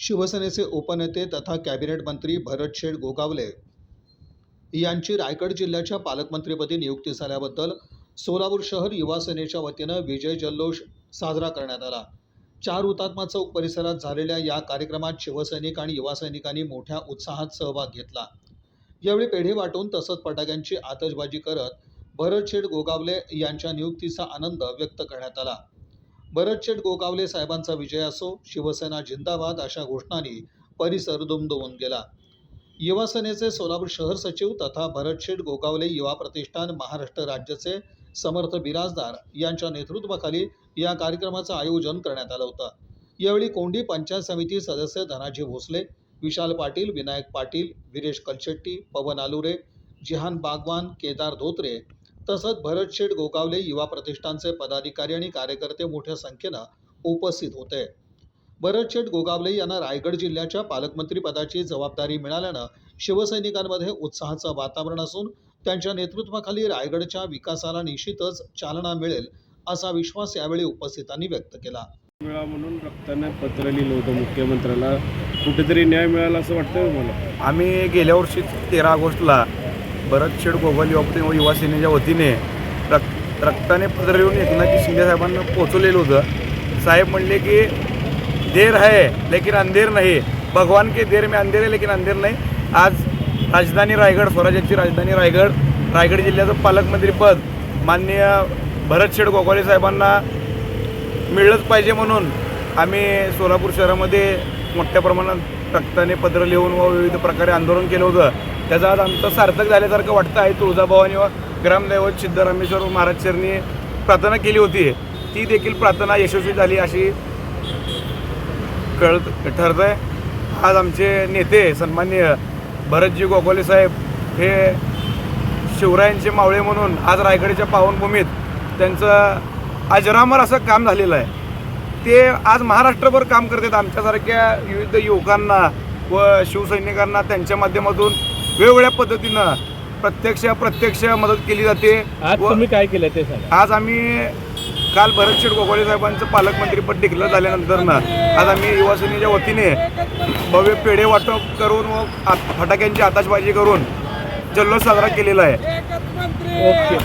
शिवसेनेचे उपनेते तथा कॅबिनेट मंत्री भरतशेठ गोगावले यांची रायगड जिल्ह्याच्या पालकमंत्रीपदी नियुक्ती झाल्याबद्दल सोलापूर शहर युवा सेनेच्या वतीनं विजय जल्लोष साजरा करण्यात आला। 4 हुतात्मा चौक परिसरात झालेल्या या कार्यक्रमात शिवसैनिक आणि युवा सैनिकांनी मोठ्या उत्साहात सहभाग घेतला। यावेळी पेढे वाटून तसंच फटाक्यांची आतषबाजी करत भरतशेठ गोगावले यांच्या नियुक्तीचा आनंद व्यक्त करण्यात आला। भरतशेठ गोगावले साहेबांचा विजय असो, शिवसेना जिंदाबाद अशा घोषणांनी परिसर दुमदुमून गेला। युवा सेनेचे सोलापूर शहर सचिव तथा भरतशेठ गोगावले युवा प्रतिष्ठान महाराष्ट्र राज्याचे समर्थ बिराजदार यांच्या नेतृत्वाखाली या कार्यक्रमाचं आयोजन करण्यात आलं होतं। यावेळी कोंडी पंचायत समिती सदस्य धनाजी भोसले, विशाल पाटील, विनायक पाटील, वीरेश कलशेट्टी, पवन आलुरे, जिहान बागवान, केदार धोत्रे तसंच भरतशेठ गोगावले युवा प्रतिष्ठानचे पदाधिकारी आणि कार्यकर्ते मोठ्या संख्येनं उपस्थित होते। भरतशेठ गोगावले यांना रायगड जिल्ह्याच्या पालकमंत्री पदाची जबाबदारी मिळाल्यानं शिवसैनिकांमध्ये उत्साहाचं वातावरण असून त्यांच्या नेतृत्वाखाली रायगडच्या विकासाला निश्चितच चालना मिळेल असा विश्वास यावेळी उपस्थितांनी व्यक्त केला। म्हणून रक्ताने पत्र लिहिलं होतं मुख्यमंत्र्याला, कुठेतरी न्याय मिळाला असं वाटतं मला। आम्ही गेल्या वर्षी 13 ऑगस्टला भरतशेठ गोगावले युवा सेनेच्या वतीने रक्ताने पत्र लिहून एकनाथ शिंदे साहेबांना पोचवलेलं होतं। साहेब म्हणले की देर है लेकिन अंधेर नहीं, भगवान के देर में अंधेर है लेकिन अंधेर नहीं। आज राजधानी रायगड, स्वराज्याची राजधानी रायगड जिल्ह्याचं पालकमंत्रीपद माननीय भरतशेठ गोगावले साहेबांना मिळलंच पाहिजे म्हणून आम्ही सोलापूर शहरामध्ये मोठ्या प्रमाणात रक्ताने पत्र लिहून व विविध प्रकारे आंदोलन केलं होतं। त्याचं आज आमचं सार्थक झाल्यासारखं वाटतं आहे। तुळजाभवानी व ग्रामदैवत सिद्धरामेश्वर महाराज चरणी प्रार्थना केली होती, ती देखील प्रार्थना यशस्वी झाली अशी ठरतं आहे। आज आमचे नेते सन्माननीय भरतजी गोगावले साहेब हे शिवरायांचे मावळे म्हणून आज रायगडच्या पावनभूमीत त्यांचं अजरामर असं काम झालेलं आहे। ते आज महाराष्ट्रभर काम करतात। आमच्यासारख्या विविध युवकांना व शिवसैनिकांना त्यांच्या माध्यमातून वेगवेगळ्या पद्धतीनं प्रत्यक्ष मदत केली जाते। आज तुम्ही काय केलं ते सांगा। आज आम्ही काल भरतशेठ गोगावले साहेबांचं पालकमंत्रीपद डिक्लेअर झाल्यानंतर आज आम्ही युवा सेनेच्या वतीने भव्य पेढे वाटप करून व फटाक्यांची आतषबाजी करून जल्लोष साजरा केलेला आहे। ओके।